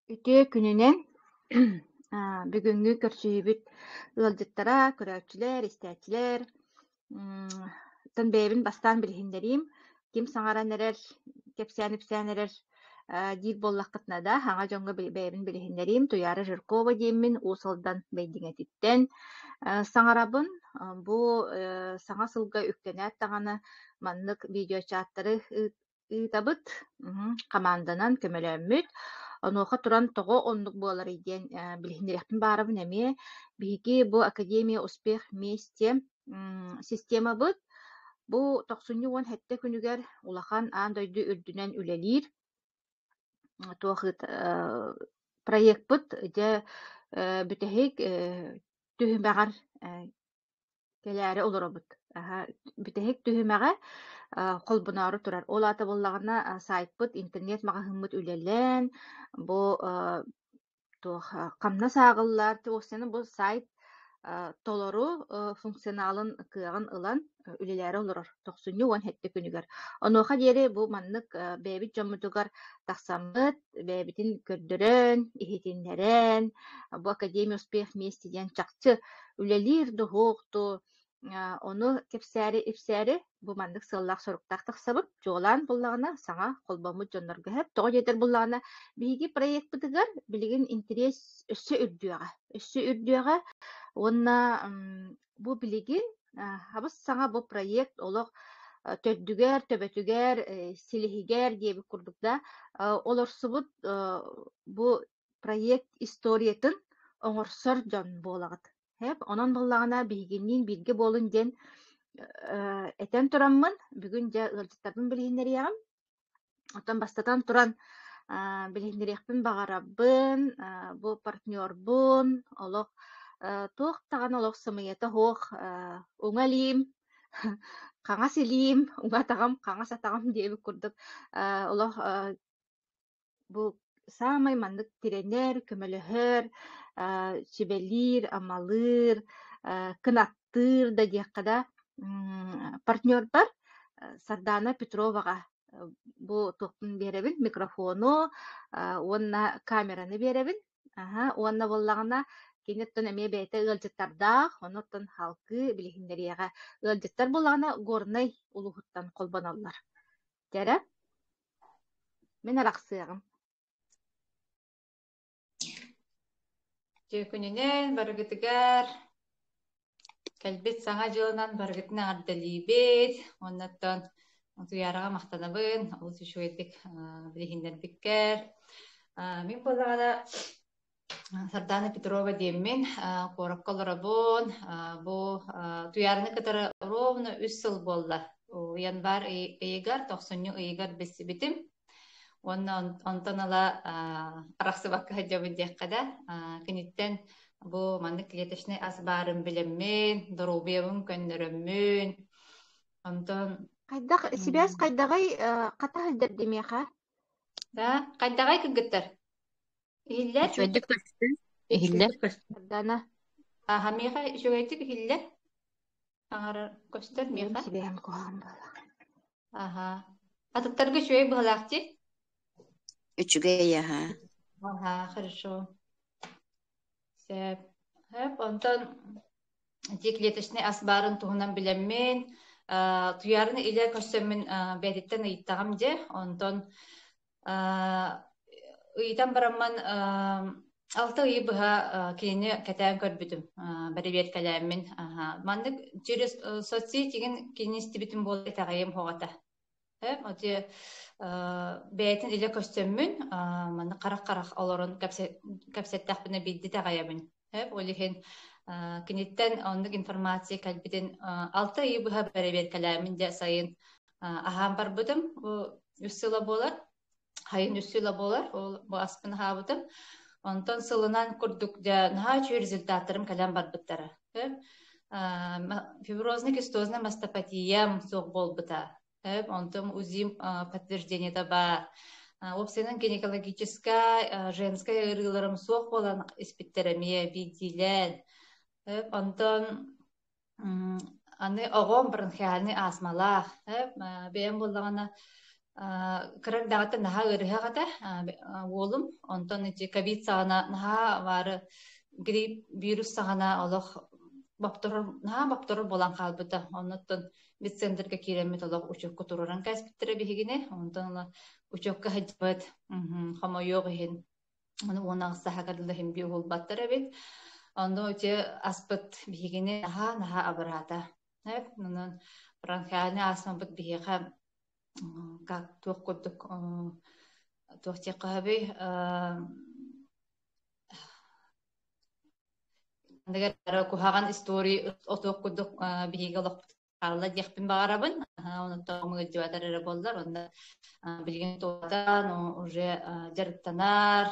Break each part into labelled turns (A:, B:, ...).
A: Үтүө күнүнен бүгүнгү көрсүүбүт ылалдьыттара, көрөөчүлэр, истээчилэр, тон бэйэбин бастаан билиһиннэрим, ким саҥаран эрэр, кэпсээн эрэр диир боллаххытнада, хаҥа дьоҥҥо бэйэбин билиһиннэрим, Туйаара Жиркова диэммин, уусалдан бэйдиҥэтиттэн саҥарабын, бу саҥа сылга үктэнээт таҕаны маннык видеочаттары ыытабыт, хамаанданан көмөлөммүт. Онуоха туран тоҕо оннук буолар диэн билиһиннэриэхпин баарабын эмиэ биһиги бу Академия Успех Вместе система быт. Бу тохсунньу уон хэтте күнүгэр улахан аан дойду үрдүнэн үлэлиир туохыт проект быт дьэ бүтэһик түһүмэҕэр кэлээри олоробут. Бүтэһик түһүмэҕэ холбунаары турар. Ол ата боллаҕына сайтбыт, интернет маҕаһыммыт үлэлэн, бу туох хамна сааҕыллар туохсаны бу сайт толору функционалын кыаҕын ылан үлэлээри олорор. Тохсунньу уон хэтте күнүгэр. Онуоха диэри бу маннык бэйбит дьоммутугар тахсаммыт, бэйбитин көрдөрөн, иһитиннэрэн, бу Академия Успех Вместе диэн чахчы үлэлиир дуһуохту, ону кэпсээри ипсээри бу маннык сыллаах соруктаах тахсабыт, дьуолаан буллаҕына саҥа холбоммут дьоннорго хэп, тоҕо дьиэтэр буллаҕына биһиги проектпытыгар билигин интерес өссө үрдүөҕэ, уонна бу билигин абыс саҥа бу проект олох төддүгэр, төбөтүгэр, силиһигэр диэбит курдук да, олорсубут бу проект историятын оҥорсор дьон буолагыт. Хэп, онон буллаҕына биһигинниин бииргэ буолун диэн этэн тураммын, бүгүн дьэ ылдьыттарбын билиһиннэриэҕим, отон бастатан туран билиһиннэриэхпин баҕараббын, бу партнербун, олох туох таҕан олох сымыйата хуох уҥалиим, хаҥа силиим, уҥатаҕам, хаҥа сатаҕам диэбит курдук, олох бу самай маннык тирэнэр, көмөлөһөр, сибэлиир, амалыыр, кынаттыыр да диэххэ партнербар Сардаана Петроваға бу туохтун биэрэбин микрофону, уонна камераны биэрэбин, уонна боллаҕына кинеттен эмиэ бэйэтэ ыалдьыттардаах, онуттан халкы билиһиннэриэҕэ ыалдьыттар боллаҕына горнай улуһуттан холбоналлар. Дэрэ, мен арахсыаҕым.
B: Дьүкүнүнэн барыгытыгар кэлбит саҥа дьылынан барыгытын аҥардалиибит, онноттон туйаарага махтанабын, ол сүүчүгэйдик билиһиннэрбиккэр. Мин боллаҕана Сардаана Петрова диэммин, куоракка олоробун, бу туйаарыны кытары ровно 3 сыл болла. Январ ыйыгар, тохсунню ыйыгар бессибитим. Онтон ала арахсыбакка хаджабын диэххэдэ, киниттен бу маннык клеточный ас баарын билэммин, дорубиябын көннөрөммүн. Онтон
A: Хайдах сибэс хайдагай ката халдар демеха.
B: да, кайдагай кыгыттар. Ихиллер.
C: Шөйдік көстін. Ихиллер.
A: Сардана.
B: Хамиха шөгөйтик ихиллер. Аңар көстөр миха.
A: Сибэм коам бала.
B: Аха. Атыктарга шөй быхалакти.
C: Үчүгэй яха.
B: Ага, хорошо. Сэп. Хэп, онтон клеточный асбарын туһунан билеммин. Туярын иле көстөмүн бэдиттен ыйттагам же. Онтон ыйтан барамман 6 ый быха кини кэтään көрбүтүм. Барыбет калааммин. Маннык через соцсетиген кинистибитим болду тагайым хогата. Хэп, оти бэйтин иле көстөмүн манны карак олорун капсеттахпына бидди тагайамын. Хэп, олихин киниттен ондук информация калбитин 6 ый быха барыбет калааммин же сайын ахам барбытым. 3 сыла болар. Хайын 3 сыла болар. Ол бу аспын хабытым. Онтон сылынан курдук да наха чүй результаттарым калям барбыттара. Фиброзный кистозная мастопатиям суох болбыта. Онтон узим подтверждение таба. Обсенен гинекологическая женская ырыларым суох болан испиттеремия видилен. Онтон аны огом бронхиальный астмалах. Бем боллагана кырак дагата наха ырыхагата уолум онтон ити ковид сагана наха бары грипп вирус сагана олох бапторор болан халбыта оннотон бит центрге киремет олох учокко туруран каспиттере бихигине онтон учокко хаджбат хамойог хин оны сахагадылы хим би болбаттар бит ондо ити аспыт бихигине наха абырата нунун бронхиальный астма бит бихига как туох курдук туох тиэккаһаби дагер кухаган истори отуох курдук биһиге олох алла диэхпин баарабын онуттан мыгыддыбатарары боллар онда билген туотан уже жарыктанар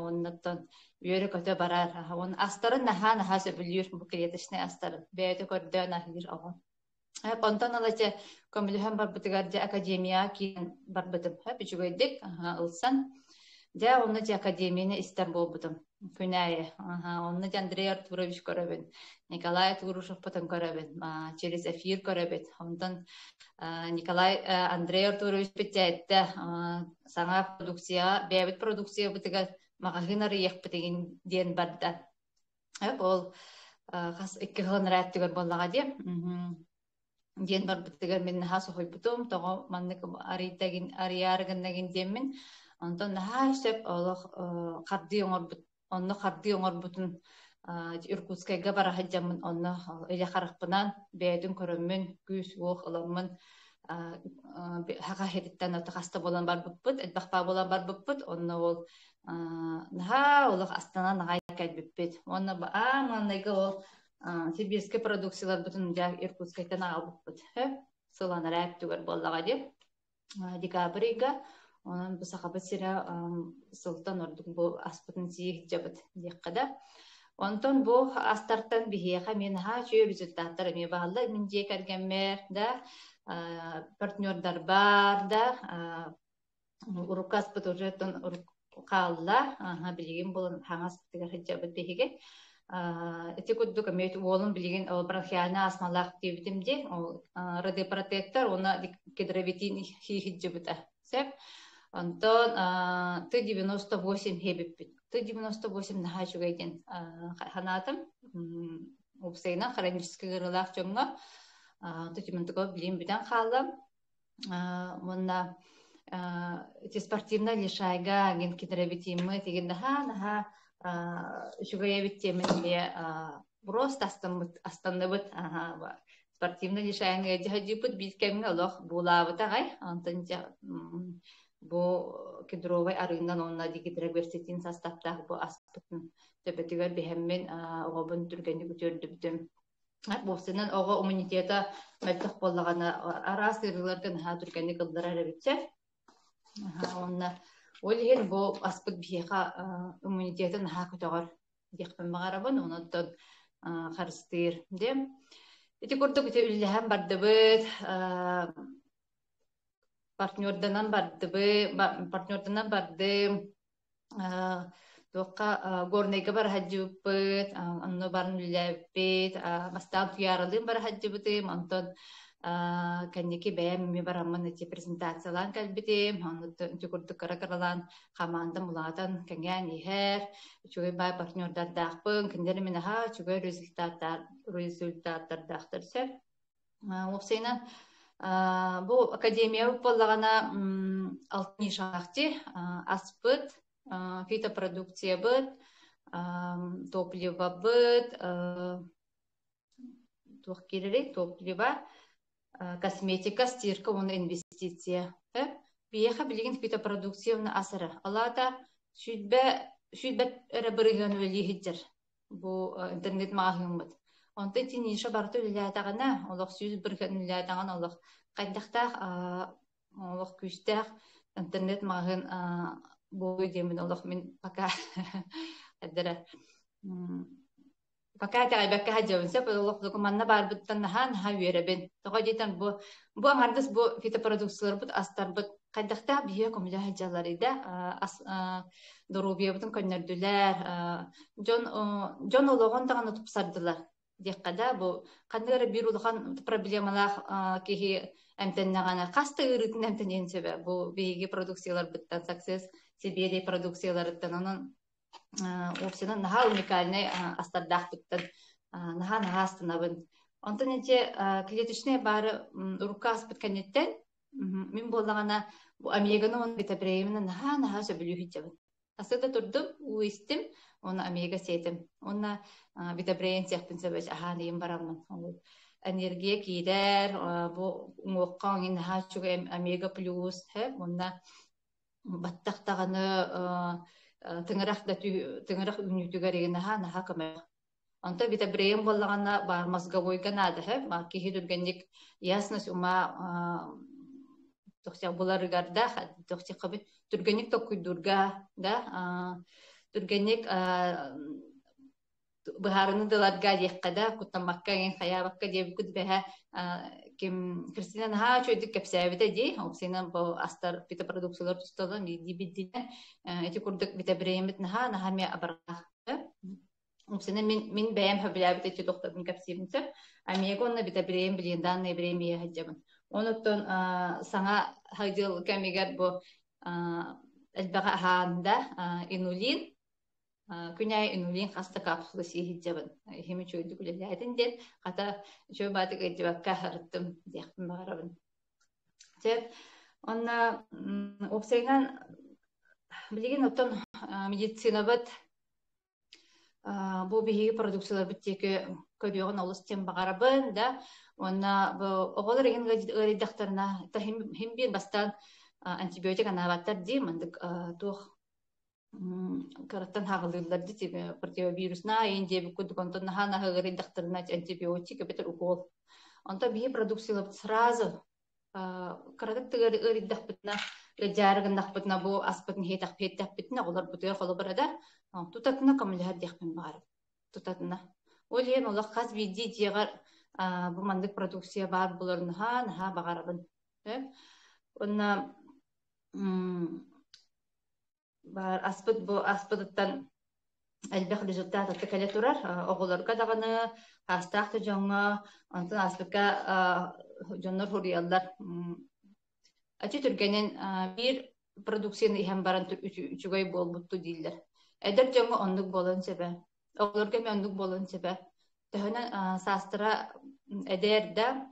B: оннуттан үөрэ көтө барар он астарын наха сөбүлүр бу клеточный астарын бэйэтэ көрдөн ахилир огон Понтон алача көмүлөһөн барбытыгар же академия киен барбытым. Бичүгөйдик, ылсан. Да онны же академияны истер болбутум. Күнәйе. Онны же Андрей Артурович көрөбүн. Николай Турушев потом көрөбүн. Через эфир көрөбүн. Онтон Андрей Артурович битәйтте. Саңа продукция, бәбит продукция бутыгар магазинары яхпытыгын ден барда. Ол хас 2 хылын рәттүгөр боллага де. Диен бар биттеген мен наха сохой бутум того маннык арыярыгыннагин демин онтон наха сөп олох карды оңор онно карды оңор бутун Иркутскайга бара хаджамын онно эле харакпынан бэдин көрөммүн күс уох ыламмын хака хедиттен отахаста болан бар буппут эдбахпа болан бар буппут онно ол наха олох астана нагай кайбиппит онно манныга ол сибирский продукциялар бүтүн Иркутскайдан албыппыт. Сыланар әптүгөр боллага деп. Декабрьга онан бусакабыт сире сылтан ордук бу аспытын сиих жабыт деккада. Онтон бу астартан бихиэха мен чөй результаттар эме баалла мен жекергенмер да партнердар бар да урукаспыт уже калла билген болон хаңаспытыгар жабыт бихиге эти куддук эмет уолун билген бронхиальный астмалах дебитимде радиопротектор она кедровитин хихиджибыта сеп онтон Т-98 хебиппит Т-98 нахачугайден ханатым упсейна хронический гырылах чоңга тутиментуго билим битен халам мына эти спортивно лишайга ген кедровитимы деген наха шугая биттеминде просто астанныбыт спортивно лишаянга жахажипыт биткемге олох булабытагай антынча бу кедровой арыгынан онна дигидроберсетин составтагы бу аспытын төбөтүгөр бехеммен огобун түргенди көтөрдүбүтүм бусунан ого иммунитета мөлтөх боллагана арасырылардан түргенди кылдырар эбитче онна Олиген бу аспыт биеха иммунитетин наха көтөгөр декпен багарабын онуттан харыстыр дем. Эти курдук үллэһэн бардыбыт партнерданан барды туокка горнайга бар хаджыбыт анну барын үллэббит бастан туярылын бар хаджыбытым онтон кэнники бэм ми бараммын эти презентациялан кэлбитим онуттан чукурдук каракаралан хамаандын булаатан кэнгэн ихэр чугай бай партнердар дахпын кэндери минаха чугай результаттар дахтар сэр опсайнан бу академия боллагана алтын шахти аспыт фитопродукция быт топливо быт топливо косметика, стирка, он инвестиция. Биеха билген фитопродукция на асара. Алата шүдбе рабырыган өлихиджер. Бу интернет магымыт. Онта тиниша барту лилятагана, олох сүз бирген лилятаган олох кайдахтах олох күстах интернет магын бу демин олох мен пока аддара Пока тагай бакка хаджабынса, олох докуманна барбыттан наха үеребин. Тога жетен бу аңардыс бу фитопродукциялар бут астар бут кайдакта бие комля хаджаларыда дорубия бутун көннөрдүлөр. Жон ологон таганы тупсардылар. Деккада бу кандыгара бир улхан проблемалар кихи әмтеннағана қасты ырытын әмтенен сөбе. Бұл бейгі продукциялар бұттан саксес, Сибирия продукцияларыттан onun опсынан наха уникальный астардах бұттан наха астынабын. Онтан әте клеточная бары рука аспыт кәнеттен, мен болағана bu Amerika'nın onun vitabreyiminin naha söbülü hüccabın. Asıda durdum, uistim, onu Amerika seydim. Ona vitabreyin seypin söbüş, neyim baramın. Enerjiye gider, bu umuqqan in naha çok Amerika plus, ona battaqtağını tыңырах үнүтүгәреген наха каме. Онта витабрейим боллагана бар мозговой канада, кихи дүргенник ясность ума тохтя буларыгарда тохтя кабы түргенник токуйдурга да түргенник бахарыны дыларга яккада кутамакка ген хаябакка деп күтбеһә ким Кристина наха чөйдик кепсәбите ди оксинан бу астар бита продукциялар тусталан ди бидден эти курдык бита бремит наха ме абар оксинан мин бәям хәбиләбите эти доктор кепсибинсе амегонна бита брем билендан не бремия хаҗабын онуттан саңа хайдыл кемигер бу элбага ханда инулин күнәй инулин хаста капсулы сихиҗабын хеме чөйдүк үләләден ден ката чөй батык эҗбакка харыттым дияхтым барабын теп онна оксайнан билеген оттон медицинабыт бу биһиги продукциялар биттеке көрүгөн олустен багарабын да онна бу оголор еген ырыдактарына та химбин бастан антибиотик анабаттар ди мындык тух караттан хагылдылар ди противовирусна энде бу кудгонтон нахана ырыдактарына антибиотик бетер укол онта биһи продукциялар сразу караттыгы ырыдактарына жарыгындакпытына бу аспытын хетакпетакпытына олар бутер холобарада тутатына камылар дияхпен бар тутатына олен олар каз биди дигар бу мандык продукция бар буларны наха багарабын онна бар аспыт бу аспыттан элбек результат текеле турар оголорга даганы хастахты жаңа антын аспытка жоннор хуриялдар ачы түргенен бир продукцияны иһәм баран үчүгөй болбутту дилдер. Эдер жаңа ондук болон себе. Олорга мен ондук болон себе. Тәһәнә састыра эдер да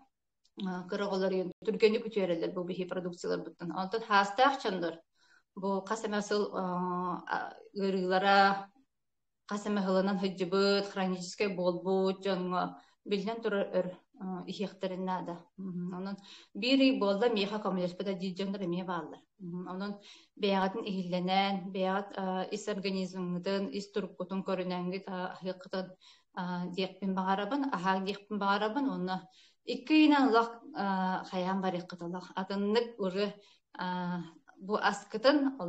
B: кырыгылар түргенни күтөрелер бу бихи продукциялар буттан. Антын хастах чандыр. Бу касамасыл ырыйлара касамахылынан хөҗҗүбөт хронический болбут жаңа билен турар ихтеринада. Онон бири болда меха коммуниспада диҗендер ме балдар. Онон беягатын ихилленен, беягат ис организмыңдын, ис туркутун көрүнәнги хакытын диекпин багарабын, диекпин багарабын, онна иккинан лак хаян бар иккыталак. Атыннык уры бу аскытын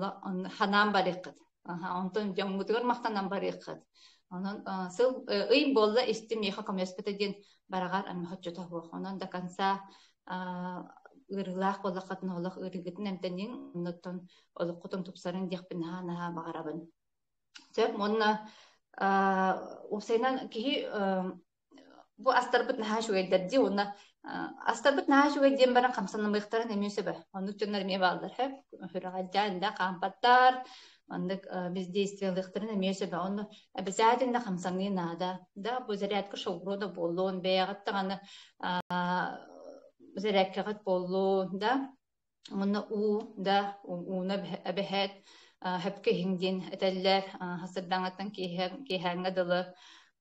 B: ханан бар иккыт. Онтон жаңгутугар мактанан бар иккыт. Онон сыл ый болда истим меха коммуниспада ден барагар амми ходжота бу. Онон да конца ырылах болакатын олак ырыгытын эмтенин оннотон олуккутун тупсарын диекпин наха багарабын. Сөп монна усайнан кихи бу астарбыт наха шугайдар ди онна астарбыт наха шугайден баран камсанын быктарын эмесебе. Оннук жоннор эме балдар хеп хүрагальжан да кампаттар мандык бездействиялыктарын эмесебе. Онну обязательно камсанын нада да бу зарядка шоурода болуун беягаттаганы зарядкагат болуун да онна да уна бехет хепке хиңдин этеллер хасырдаңаттан киһәңгә дылы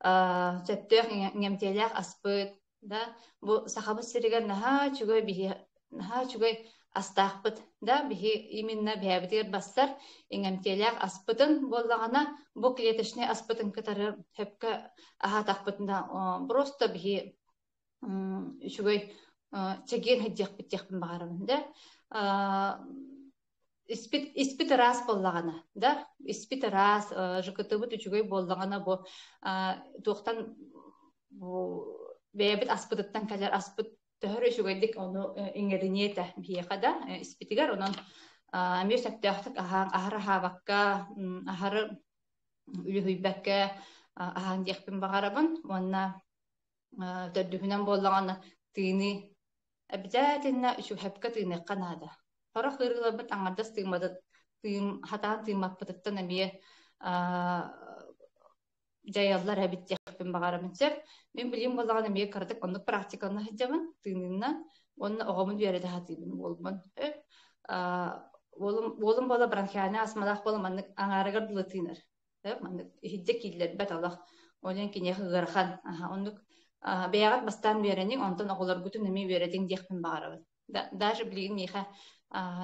B: сөптөк ңемтелек аспыт да бу сахабы сиригер наха чугай астахпыт да бихи именно бәбитер бастар ңемтелек аспытын боллагана бу клеточный аспытын кытары хепке ахатахпытында просто бихи чугай чеген хиджак битекпин багарым да испит раз боллагана да испит раз жыкытыбыт үчүгөй боллагана бу туктан бу бебит аспыттан калар аспыт төрө үчүгөйдик ону иңеринете биекада испитигер онон мөсөктөктүк ахара хабакка ахары үлүхүйбекке ахан декпин багарабын онна төрдүхүнөн боллагана тыйны обязательно şu hepka tığını kanada. Para hırıla bit angardas tığmadı tığım hatan tığmak pıtıttan emiye жайаллар әбит яқпен бағарымын сеп. Мен білем болған емей кірдік, онды практиканы хеджамын, тыңынан, оны оғамын береді хатыбын болмын. Олым бола бранхианы асмалақ болым, анны аңарығыр бұлы тыңыр. Манны хеджек келдер бәт алақ, олен кене ғырхан. Онды бейағат бастан беренің, онтан оғылар бүтін емей береден яқпен бағарымын. Даже білеген еға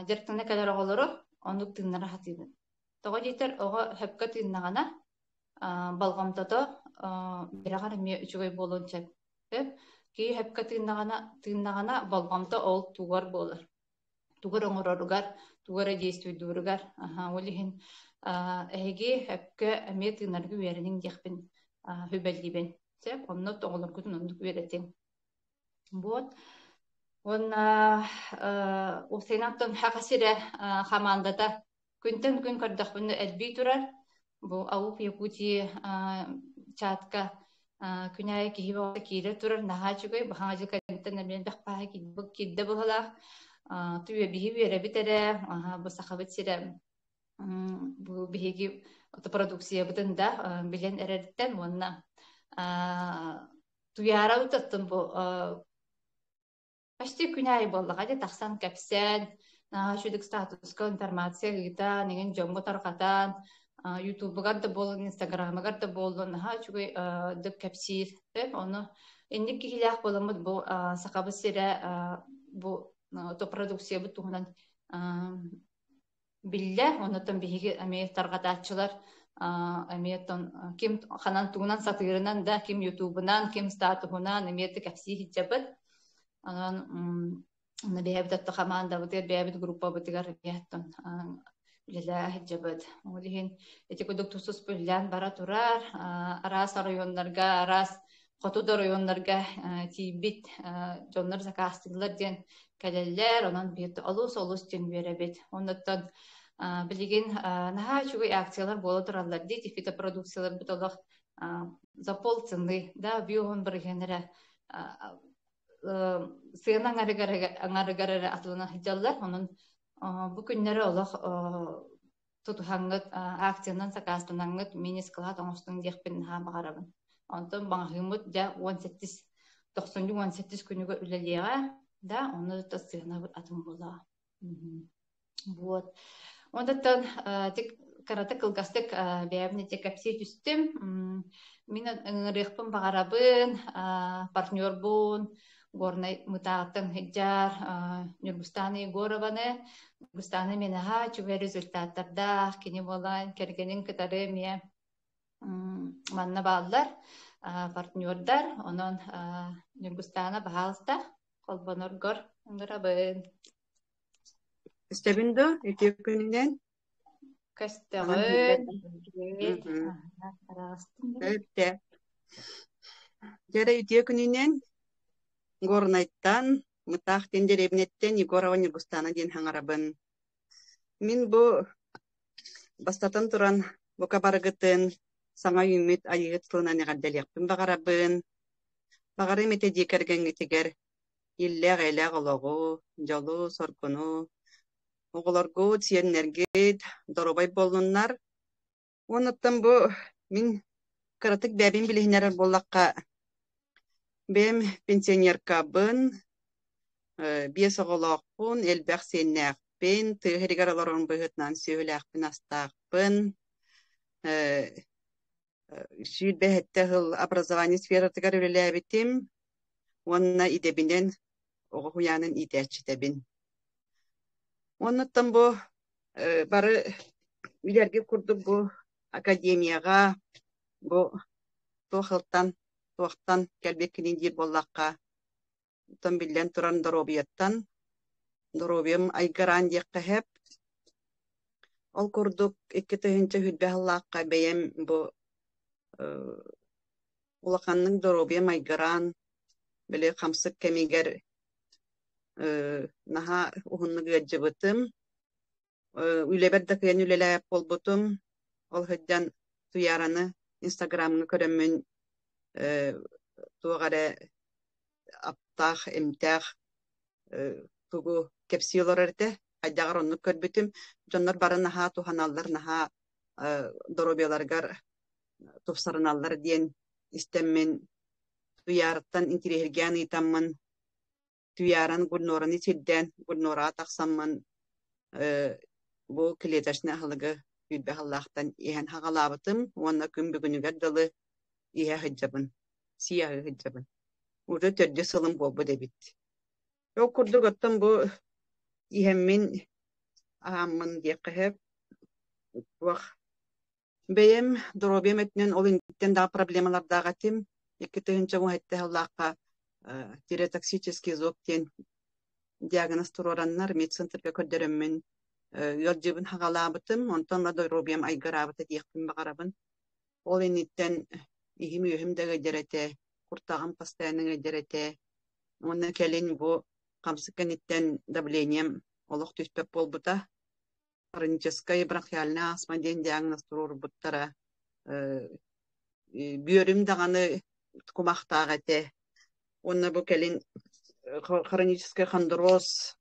B: дерттіңі кәлер оғылары, онды тыңнары хатыбын. Тоға дейтер, оға хөпкі тыңнағана, балгамтата бирагар ме үчүгөй болон чеп. Ки хепка тыыннагана балгамта ол тугар болар. Тугар оңороругар, тугар действуйдуругар. Олихин эги хепке эме тыынаргы беренин дехпин хүбелдибен. Сеп, онно тоголор күтүн ондук беретин. Вот. Он усенаттан хакасире хамандата күнтен күн көрдөкпүн элби турар. Бу ауп Якутия чатка күнәй киһибе кире турар нахачугай бахажы кантен мен бахпа кибек кидде булала туя биһи бере битере бу сахабет сире бу биһиги продукция бутында билен эредтен онна туяра утаттым бу почти күнәй боллага де тахсан капсен нахачудык статуска информация гита неген жомго таркатан YouTube-га да болон, Instagram-га да болон, чугай деп капсир, оны энди кихилях боламыд бу сакабы сире бу то продукция бу тугунан билле, онотон биһиги ами таргатаачылар амиеттон ким ханан тугунан сатырынан да ким YouTube-нан, ким статугунан амиетте капсир хиджабыт. Анан бэбит команда бут бэбит группа бутигар яттон Лилах жабад. Олихин эти кудук тусус пүллән бара турар, арас районнарга, арас хотуда районнарга тибит, жоннар закастылар ден кәлелләр, онан бит олус ден беребит. Оннаттан билеген наха чугай акциялар бола тураллар дейт, фитопродукциялар бит олах заполцынды, да, биогон біргенері сыйын аңарыгары атылына хиджаллар, онын bu günleri olaq tutuhangıt aksiyandan sakastanangıt minisklahat oңостun diyekpin ha bağarabın. Ondan bağımıt da 18 günüge üleliğe da onu da sığına atım bola. Вот. Ondan tek karata kılgastık beyabini tek kapsiye üstüm. Min rıhpın bağarabın, partnör bun, горной мутааттан хеджар Нюргустаны Егорованы Нюргустаны менаха чугай результаттарда кини болан кергенин кытары мия манна бааллар партнердар онон Нюргустана баалста колбоноргор ыңырабын
C: Стебиндо этекөнүнен
B: кастагын
C: Жара этекөнүнен Горнайттан, мытах тендер эбнеттен Егорова Нюргустана ден хаңарабын. Мин бу бастатан туран бука барыгытын саңа үміт айығыт сылынан еғаддалияқпын бағарабын. Бағары мете декерген етегер илләғ әләғ олағу, жолу, соргуну, оғыларгу, тиеннергет, доробай болыннар. Оныттан бу мин кыратык бәбин білігінері боллаққа Бем пенсионеркабын, бес оғылақпын, әлбәқ сеннәқпін, тығырығар оларын бұғытнан сөйләқпін астақпын, сүйіт бәхетті ғыл образование сфератығар өлі әбітім, онына идебінен оғы хуянын идәчітәбін. Оныттан бұ бары үйлерге күрді бұ академияға, бұ тоқылттан Туақтан кәлбеккенен дир боллаққа. Утан билен туран доробияттан. Доробиям айгаран дияққа хеп. Ол күрдік 2 тыгынча хүдбәхыллаққа бәйем бұ улақанның доробиям айгаран. Біле қамсық кәмегер наха ұғынны ғаджыбытым. Үлеберді күйен үлеләйіп болбытым. Ол хүдден туяраны Инстаграмны көрімін туғары аптақ, имтақ тугу кепсиолор эрте хайдагар онну көрбүтүм жоннор барын наха туханаллар наха доробияларгар тупсарыналлар диен истеммен туярыттан интерьергян итаммын туяран гурнораны сидден гурнора таксаммын бу клеточный ахылыгы үйбе халлахтан иһэн хагалабытым уонна күн бүгүнүгер дылы иһэ хыджабын сияһы хыджабын уже төрдү сылым болбу дебит yok kurduk оттон бу иһэммин ааммын диэккэһэ уах бэйэм доробиэм этинен ол интен даа проблемалар даагатим икки тыгынча уһайтта халлаакка тиреотоксический зоб диэн диагноз туруораннар медцентрга көрдөрөммүн йорджибын хагалаабытым онтон да доробиэм айгараабыта диэкпин багарабын ол иниттен иһим үөһүм да гыйдерете куртагым постоянно гыйдерете онна келин бу камсыкканиттен давлением олох түспеп болбута хроническая бронхиальная астма диэн диагноз турурбуттара бүөрүм даганы кумактаагате онна бу келин хронический хондроз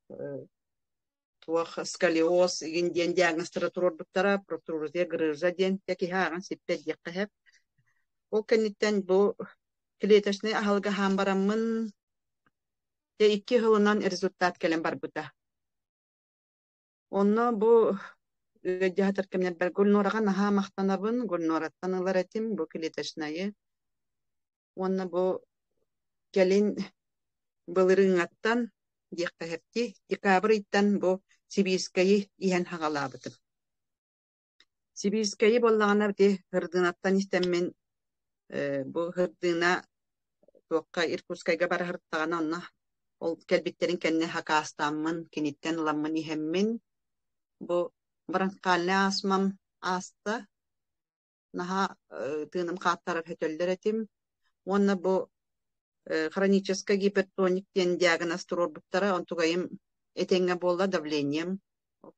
C: туох сколиоз игин диэн диагноздары турурбуттара протрузия грыжа диэн такихааган сиппет диэккэһэп ол кенниттен бу клеточный ахалга хаамбараммын те 2 хылынан результат келен барбыта онно бу жаатар кемнебер гульнорага наха мактанабын гульнораттан ылар этим бу клеточный онно бу келин былырыңаттан диэккэһэпти декабрь иттан бу сибирскайы иһэн хагалаабытым сибирскайы боллагана бити хырдынаттан истеммен бу хырдына туокка Иркутскайга бара хырттагана онно ол келбиттерин кенне хакаастааммын киниттен ыламмын иһэммин бу бронхиальный астмам аста наха тыыным хааттарар хөтөллөр этим онно бу хронический гипертоник диэн диагноз турурбуттара онтугайым этеңге болла давлением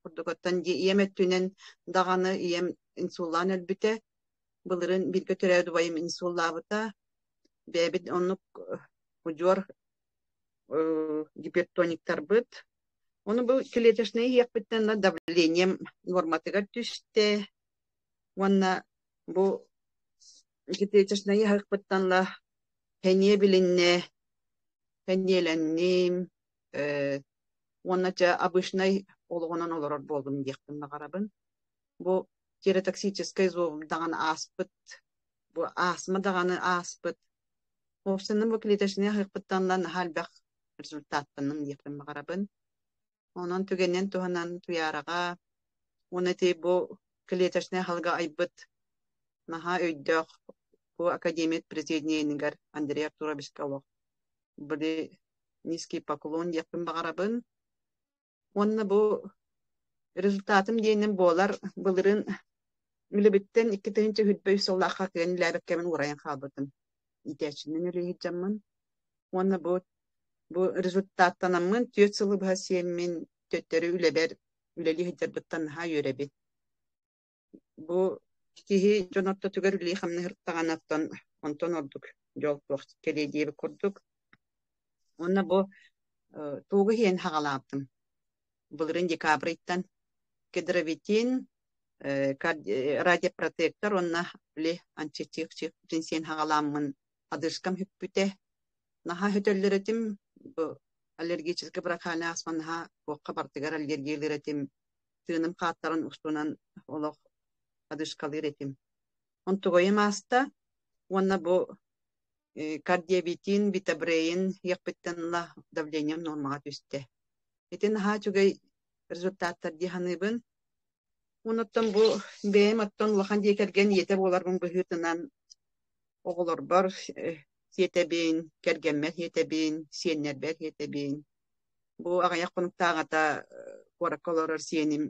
C: курдуготтан ием эттүнен даганы ием инсуллан өлбүтэ былырын бирге төрөөдубайым инсуллаабыта бэбит оннук ужуор гипертониктарбыт onu bu клеточный иэкпиттен да давлением норматыгар түстэ уонна бу клеточный иэкпиттен да пене билинне пенеленним уонна жа обычный олгонон олорор болдум диэкпин багарабын бу тиреотоксический зоб даганы ааспыт бу астма даганы ааспыт опсынын бу клеточный иэкпиттен да халбах результаттанын диэкпин багарабын онон түгенен туһанан туярага онети бу клеточный халга айбыт наха өйдөх бу академик президиенигер Андрей Артурович Колох били низкий поклон диэкпин багарабын онна бу результатым диэнин болар былырын үлебиттен 2-нче хүтбөй соллаха кен ләбеккемен урайын халбытым итәчинен үлеһиджаммын онна бу результаттанаммын төт сылы бахасиеммин төттөрү үлебер үлели хыджарбыттан наха йөребит бу киһи жонотто түгер үлии хамны хырттаганаттан онтон ордук жолтуох келедиеби курдук онна бу тугу хиэн хагалаабытым былырын декабрыттан кедровитин радиопротектор онна биле антитикчик принсиен хагалааммын адышкам хүппүте наха хөтөллөретим бу аллергический бронхиальный астма наха буокка бартыгар аллергиялеретим тыыным хааттарын устунан олох адышкалыретим онтугойым аста уонна бу кардиобитин битабрейин иэкпиттенла давлением нормага түстэ этин наха чугай результаттар диханыбын уноттон бу бэйэм оттон улахан диэкерген иете буоларбын быһыытынан оҕолорбор сиэтебин кергеммер сиэтебин сиэннербер сиэтебин бу аҕайах конуктаагата куоракколорор сиэним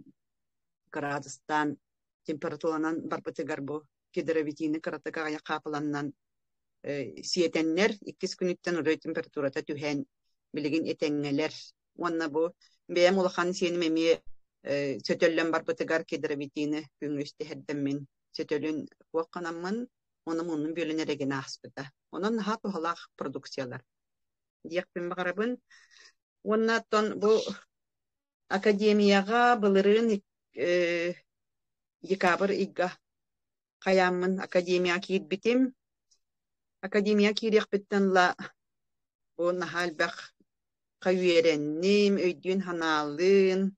C: градустан температуранан барбытыгар бу кедровитини кыратык аҕайах хаапыланнан сиэтеннер 2 күнүттен урой температурата түһэн билигин этеңнелер уонна бу бэйэм улахан сиэним эми сөтөллөн барбытыгар кедровитини күңүстэ хэрдэммин сөтөлүн куокканаммын onu munun bölüneregen aspıta. Onun naha tuhalak produksiyalar. Diyekpin bakarabın Оннаттан бу академияга былырын декабрь игга каяммын академия киирбитим. Академия киирекбиттен ла бу нахалбах кайуеренним, өйдүн ханаалын.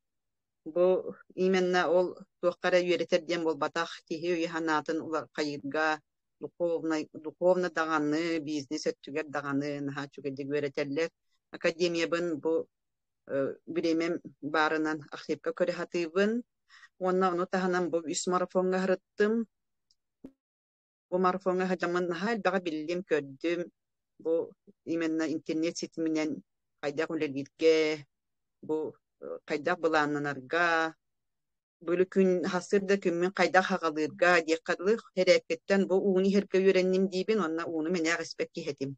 C: Бу именно ол туаккара үйретерден болбатах тихи үйе ханаатын улар кайырга духовно даганы, бизнес өттүгер даганы наха чугедик үйретерлер. Академиябын бу биремем барынан ахипка көрехатыйбын. Оны таханан бу 3 марафонга хырыттым. Бу марафонга хажамын нахал бага билим көрдүм. Бу именно интернет сетименен кайда үлелирге, бу кайда буланнарга, бөлү күн хасырда күнмен кайда хагалырга декадлык херекеттен бу уни херке үйренним дийбин, онна уну мене респект хетим.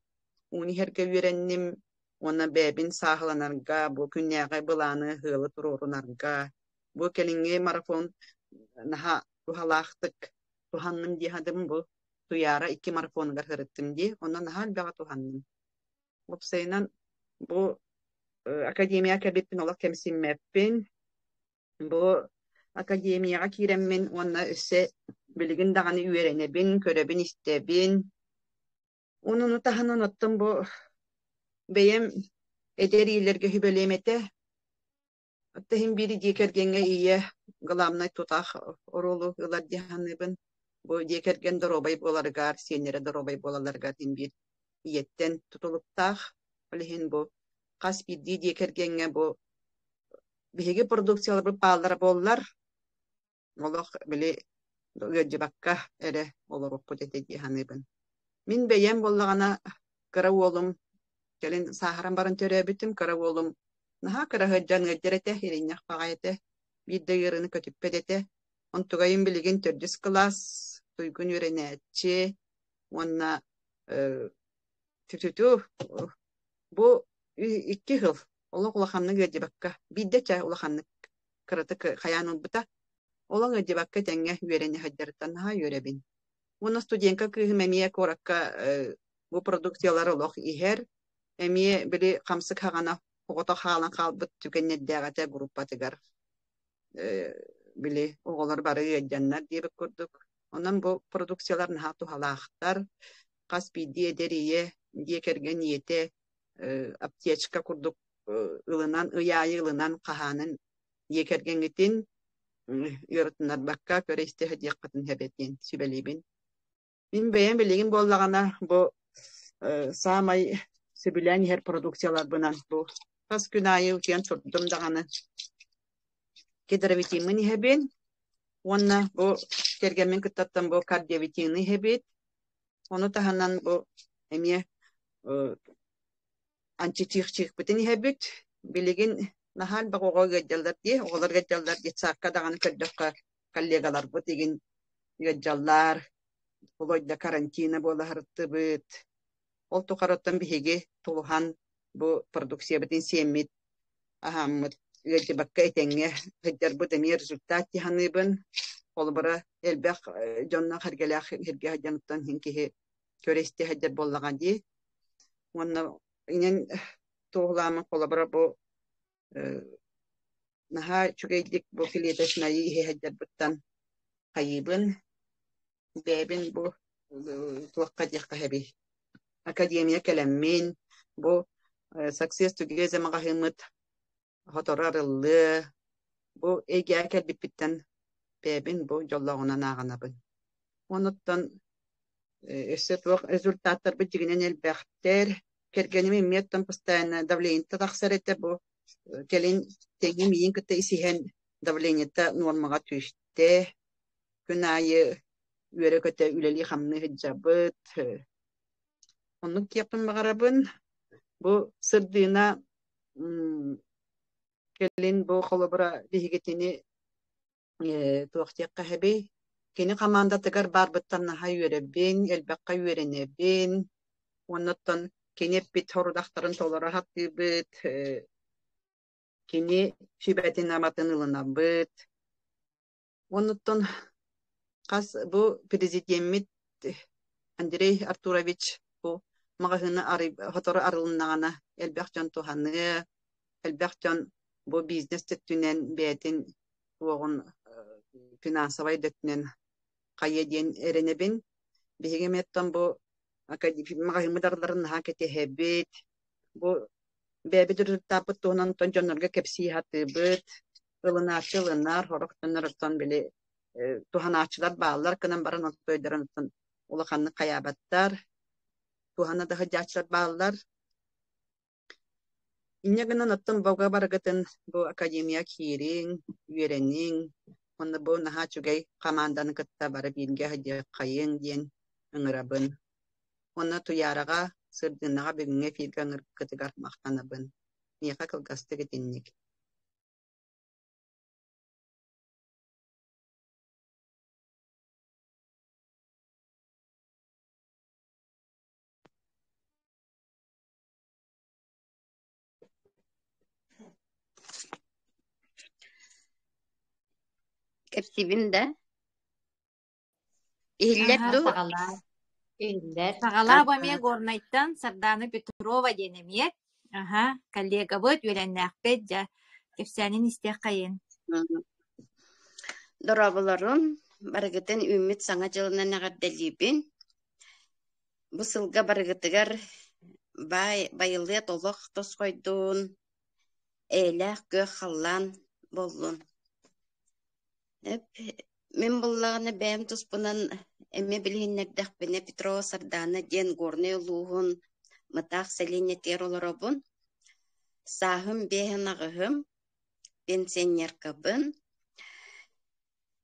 C: Уни херке үйренним, онна бэбин сахаланарга, бу күннäge буланы хылы турурунарга. Бу келинге марафон наха тухалахтык туханным дихадым бу туяра 2 марафонга хырыттым ди, онна нахал бага туханным. Опсайнан бу академия кебиттин олак кемсиммеппин. Бу академияга киреммен, онна өссе билигин даганы үйренебин, көрөбин истебин. Онуну таханан оттым бу бейем эдерилерге хүбөлемете. Оттахин бири декергенге ие гламнай тутах оролу ылар диханыбын. Бу декерген доробай боларгар, сенере доробай болаларгар тин бир иеттен тутулуптах. Олихин бу кас бидди декергенге бу биһиги продукциялар бу пааллар боллар. Олох били гөджибакка эре олорукпут эте диханыбын. Мин бейем боллагана кыра уолум келин сахаран барын төрөбүтүм, кыра уолум наха кыра хыджан гëджерете хириннях пагайete бидде йырыны көтүппедете. Онтугайын билигин 4 класс туйгун үйренечи. Онна түтүтү бу 2 жыл олох улаханны гëджибакка бидде ча улаханны кыраты хаянын бута олоң гëджибакка теңге үйрене хыджарыттан наха үйребин. Уна студентка кыһымемие коракка бу продукциялар олох ихер эмие били камсык хагана огото халан калбыт түгеннеддягате группатыгар били оголор бары эджаннар дип көрдүк. Онан бу продукциялар наха тухалаахтар кас биди эдерие декерген ете аптечка курдук ылынан ыяйы ылынан каханын декергенитин йөртнар бакка көресте хадиякатын хебетин сүбелибин. Мин бейен билигин боллагана бу самай сөбүлән хер продукциялар бынан бу кас күнайы үтен турдум даганы кедровитимин хебен. Онна бу кергенмен кыттаттан бу кардиовитимин хебет. Оны таханан бу эмие антитихчих битин хебет. Билигин нахал багога гәҗҗәлләр ди, оглар гәҗҗәлләр ди сакка даганы көрдөккә коллегалар бу дигин гәҗҗәллар. Олойда карантина бола харытты бит. Ол тукараттан биһиги тулухан бу продукция битин семмит ахаммыт гәҗҗәбакка этеңге гәҗҗәр бу демир результат тиханыбын. Ол бара элбәк жонна хәргәләх хәргә хаҗанттан хинкеһе көресте хаҗар боллаган ди. Онна инен тугламы колабара бу наха чугайдик бу килетешна ихе хаҗар буттан кайыбын. Бэбин бу туакка дикка хэби академия келеммин бу success together магахымыт хоторарылы бу эгәкәл бипиттен бэбин бу жоллагына нагынабын. Оныттан эссе туак результаттар бигенен элбәхтер кергенеме меттан постоянно давление тахсарете бу келин теңге миин кытта исиһен давлениета нормага түште күнайы үйрекөтө үлели хамны хиджабыт. Онны кепин багарабын. Бу сырдыына келин бу холобра бигетини туактыкка хеби. Кени команда тегер барбыттан наха үйребин, элбекка үйренебин. Оннотон кени бит хорудактарын толора хаттыбыт. Кени шибетин аматын ылынабыт. Оннотон кас бу президент Андрей Артурович бу магазины хотору арылыннагана элбек жон туханы Элбэхтен бу бизнес төттүнен бээтин туогун финансовай дөттүнен кайа диэн эренебин биһигеметтен бу магаймыдарларын наһа кетеһэбит бу бэби дуртаппыт туунан тонжоннорга кепсиихатыыбыт ылынаачы ылыннар хорохтонноротон били туханаачылар бааллар кынан баран оттойдоронтон улаханны каябаттар тухана да хаджаачылар бааллар инне гынан оттон бога барагытын бу академия киирин үөренин онна бу наһа чугай команданы кытта бары бирге хаджа кайын диэн ыҥырабын онна туярага сырдынаға бүгүнгө фирга ыҥыр кытыгар мактанабын миэха кылгасты гитинник
D: Кепсибин да. Иллет ду.
B: Сагалар, иллер.
E: Сагалаа бамия горнайттан Сарданы Петрова денемиет. Ага, коллега быт үйреннәхпет жа кепсянин истех кайын.
D: Дорабыларын барыгытын үміт саңа жылынан ағарделибин. Бу сылга барыгытыгар байылы толық тос койдун. Эйлэх көх халлан болдун. Мен буллаганы бәм туспунан эме билиннердәхпене Петрова Сарданы ден горны лугун мытах селине теролоробун. Сахым бехен ағығым пенсионеркабын.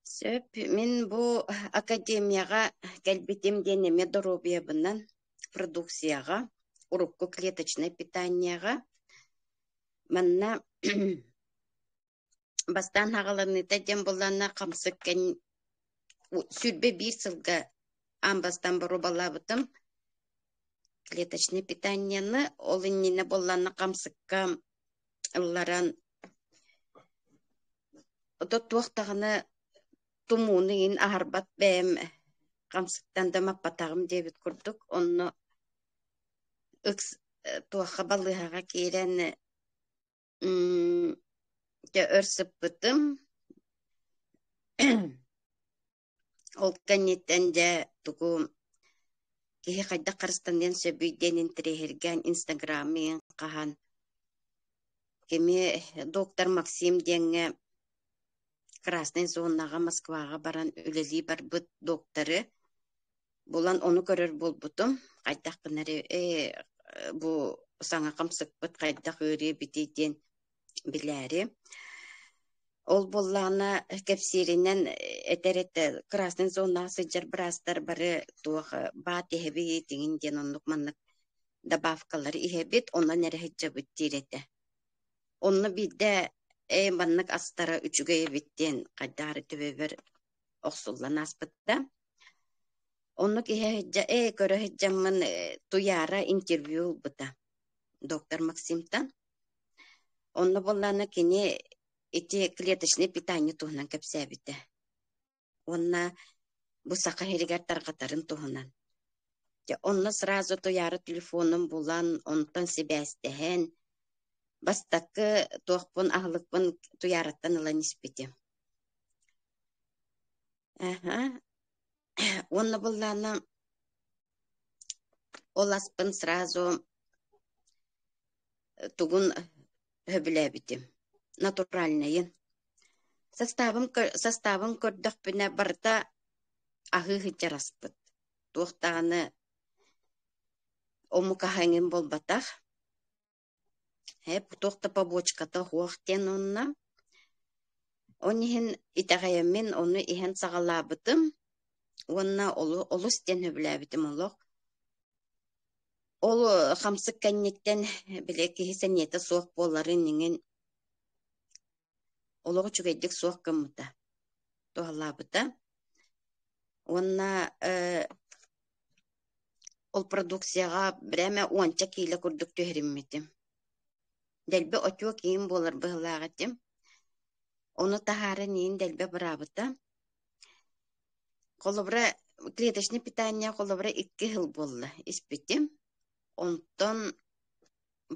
D: Сөп, мен бу академияға кәлбетем денеме доробиябынан продукцияға, урукко-клеточное питанияға. Манна бастан ағаларныта дем болана қамсық кән сүрбе бір сылға амбастан бару балабытым. Клеточное питанияны ол иннене болана қамсыққа ылларан отот туақтағыны тумуны ин ахарбат бәм қамсықтан да маппатағым дебет күрдік. Онны үкс туаққа балыхаға керен өрсіп бұтым. Ол кәнеттен де тұғым кеге қайда қарыстанен сөбүйден интерегерген инстаграмын қаған. Кеме доктор Максим денге Красный зонаға Москваға баран үлелі бар бұт докторы. Болан оны көрір бол бұтым. Қайдақ қынары бұ саңа қамсық бұт қайдақ өре бітейден біләрі. Ол болланы кәпсерінен әтәретті Красный зонаға сыджар бірастар бары туағы бат ехебе етігінден онлық манлық добавкалар ехебет, онан әрі бұт дереті. Онны биде маннык астара үчүгө биттен кайдары төбөбөр оксуллан аспытта. Онну кеһежа көрөһҗәммән туяра интервью бута. Доктор Максимтан. Онну болланы кене эти клеточные питание туһунан кепсәбите. Онна бу сака херигәр таргатарын туһунан. Онну сразу туяра телефоным булан, онтан себәстәһен бастакы тоқпын ағылықпын туяраттан ылан испети. Онны бұлланы оласпын сразу тугун хөбіләбітім. Натуральныйын. Составын көрдіқпіне барда ағы хыджараспыт. Тоқтағаны омукахаңын болбатақ. Тоқта побочката хуақтен онна. Онихин итағайымен оны ихен сағалабытым. Онна олу стен хөбіләбітім олық. Ол қамсық кәннеттен білекі хесенеті соқ боларын еңін олығы чүгейдік соқ кымыта. Тоғалабыта. Онна ол продукцияға бірәмә 10 кейлі күрдік төхірімметім. Дәлбе отуа кейін болар бұғылағатым. Оны тахары нейін дәлбе бұрабыта. Қолыбыра клеточный питание қолыбыра 2 жыл болы іспетім. Онтан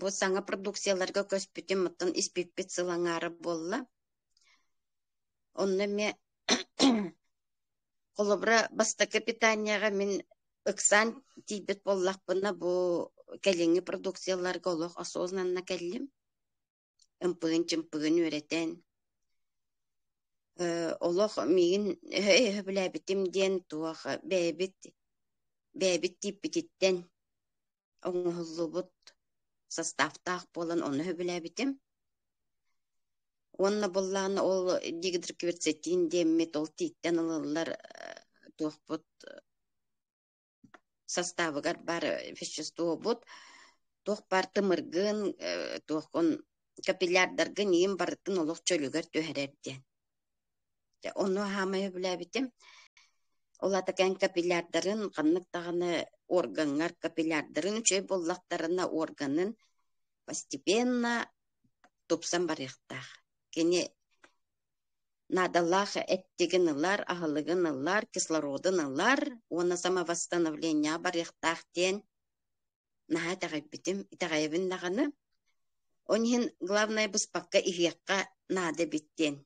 D: бу саңа продукцияларга көспүтүм мыттан испиппит сылаңары болла. Онна ме колобра бастакы питанияга мен ыксан тийбит боллакпына бу келеңи продукцияларга олох осознанно келлим. Чымпыгын үретен. Олох мигин билебитим ден туах бэбит типпититтен оңоллубут составтаах болан оны билебитим. Онна боллаана ол дигидркверцетин деммет ол титтен ылылар туохпут составыгар бар вещество бут туох бар тымыргын туохкон капиллярдаргын иим барытын олох чөлүгөр төһөрерден. Onu hamaya bilebitim. Ola takan kapillardарын kanlık tağını organlar kapillardарын üçey bollaklarına organın постепенно topsan barıqtaq. Kene надалах эттеген ылар, ахылыгын ылар, кислородын ылар, оны сама восстановление барыqtaq ден наха тағайбитим, итағайбин нағаны. Онхин главное быспаққа ихиаққа нады биттен.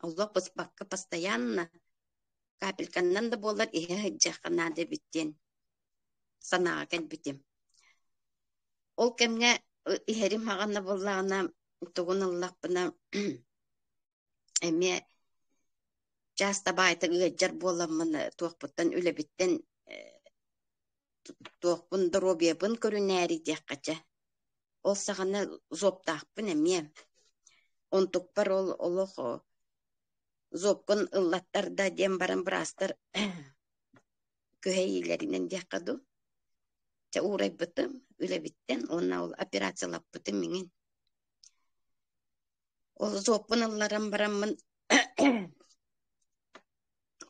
D: Allah быспаққа постоянно капельканнан да болар ихе хыджаққа нады биттен. Санаға кәлбитим. Ол кемге ихерим хағанна боллағына туғын Аллахпына әме жаста байты ғыджар боламын туақпыттан үлі биттен туақпын дробебін көрінәрі деққача. Ол сағана зоптақпын әме. Он тұқпар ол олық зопкын ыллаттар да дем баран брастар көйейлерінен деққаду. Ча урай бітім, үлі биттен, онна ол операциялап бітім менен. Ол зопкын ылларан барамын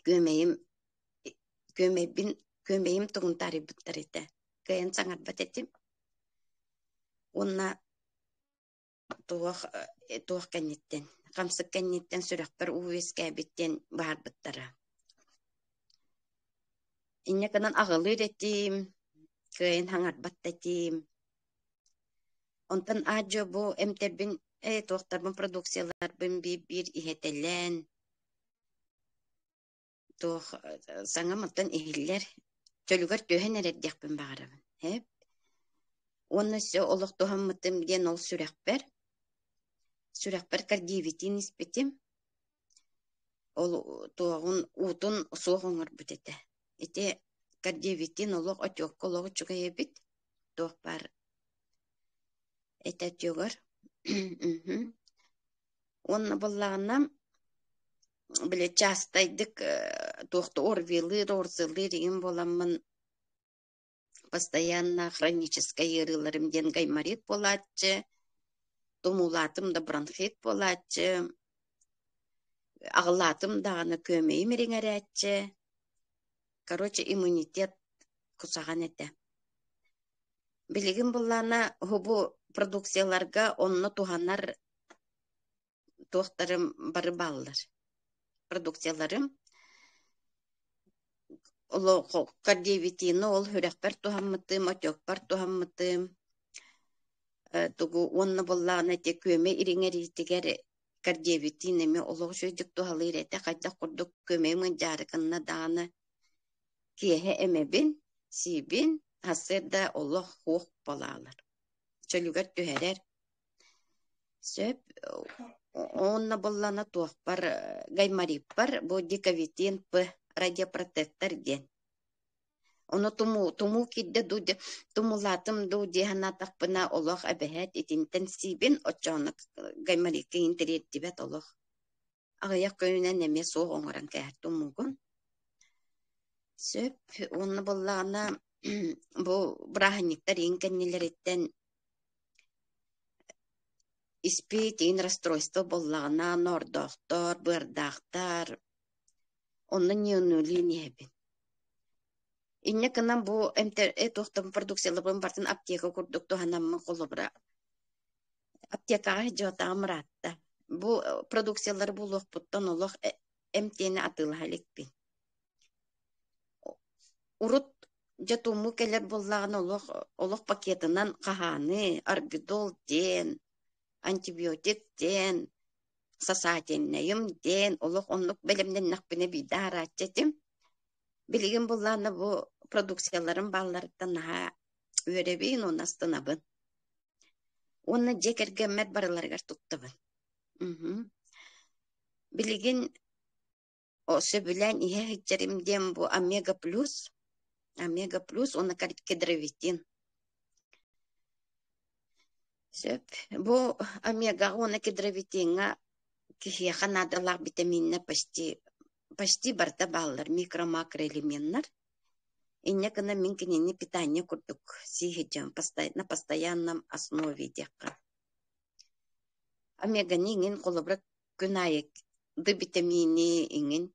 D: көмейім тұғын тарі бұттар еті. Көйен саңар бәт етім. Онна туақ кәнеттен, қамсық кәнеттен сүрәқ бір уыз кәбеттен бағар бұттара. Инне канан ағылыр етім, көйен хаңар бәт етім. Онтан аджо бұ әмтербін, туақтарбын продукцияларбын бір ихетелен. Туақ саңа мұттан ихиллер, төлігер төхен әрәддеқпін бағарабын. Оны сө олық туған мұттым ден ол сүрәқ бәр. Сүрәкпер кардиевитин испетим. Ол туағын утун соғыңыр бүтеті. Эте кардиевитин олық отек олығы чуға ебит. Туақ бар. Эте отегір. Оны болағына біле частайдық туақты орвелыр, орзылыр еген боламын. Постоянно хроническая ерыларымден гайморит болатчы. Тумулатым да бронхит болатчы. Ағылатым дағаны көмейім реңәрәтчі. Короче, иммунитет кусаған әті. Білігім болана хубу продукцияларға онны туғанар туақтарым бары балылар. Продукцияларым кардиевитины ол хүрәқпер туғаммытым, отекпар туғаммытым. Тугу онны боллағына те көме иреңәритігер кардиевитинеме олығы сөйдік туғалыр әті қайда құрдық көмеймін жарықынна дағаны кеге әмебін, сейбін, асырда олық хуқ болалар. Чөлігер түйәрер. Сөп, онны боллағына туақпар, гаймариппар, бұл диковитин пы радиопротектор ден. Оны туму кидде дуде, тумулатым дуде ханатақпына олық әбәхәт етінтен сейбін, отчауны гаймарикке интереттібет олық. Ағаяқ көйінен әме соқ оңыран кәр тумуғын. Сөп, оны боллағына бұл браханиктар ең кәннелер еттен испит ең расстройство боллағына нордоқтар, бұрдақтар, оны неонули небін. Инне кынан бу тоқтам продукцияларбын бартын аптека курдук туханаммын колобра. Аптекага жота амратта. Бу продукциялар булук буттан олох эмтени атылха лекпин. Урут жатуму келер боллаган олох пакетынан каханы, арбидол ден, антибиотик ден, сасатеннайым ден, олох оннук белемден накпине бидарачетим. Билигин болланы бу продукцияларын балларыттан наха өребин онастынабын. Онна жекергеммет барыларгар туттабын. Билигин осы билен ihe хичеримден бу омега плюс, онна кедровитин. Сөп, бу омега онна кедровитинга кихия ханадалар витаминна почти барта баллар, микро-макроэлементтер. Инне кына мен кинени питание курдук сихиджам на постоянном основе декка. Омега нигин колобрак күнайык ды витамини ингин.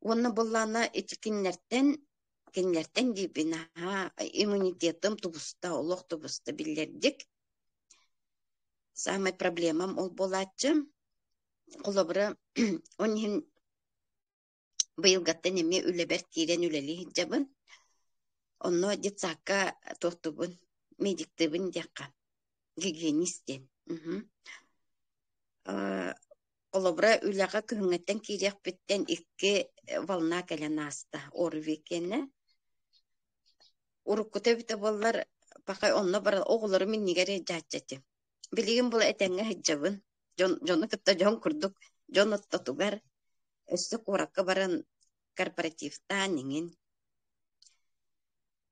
D: Онна боллана этикинлерден дибина иммунитетым тубуста, олох тубуста билердик. Самай проблемам ол болачы. Колобра онхин быйылгаттан эме үлебер кирен үлели хиджабын. Онно детсакка тохтубун, медиктыбын дякка, гигиенистен. Колобра үләға күнгеттен кирек биттен 2 волна кәлен аста, орвекені. Уруккута біті болар, пақай онно бара оғылары мен негері жатчаты. Білеген бұл әтәңі хиджабын, жоны кітті жон күрдік, жон оттатугар, өсті қораққа баран корпоративтан еңін.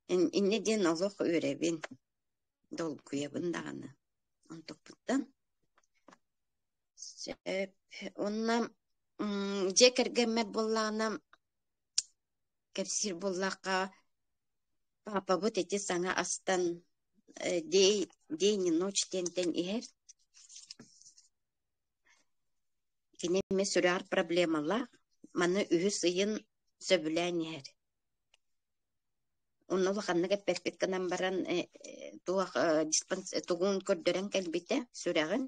D: Инне ден олық өребін, дол күйебін дағаны. Онтық бұттан. Онна жекергеммет боллағына кепсир боллаққа папа бұт еті саңа астан дейні ночь тентен ер. Кенеме сүрәр проблемалар, маны үйі сыйын сөбілән ер. Оннолы қанныға перпетканан баран туғын көрдерен кәлбеті сүрәғын.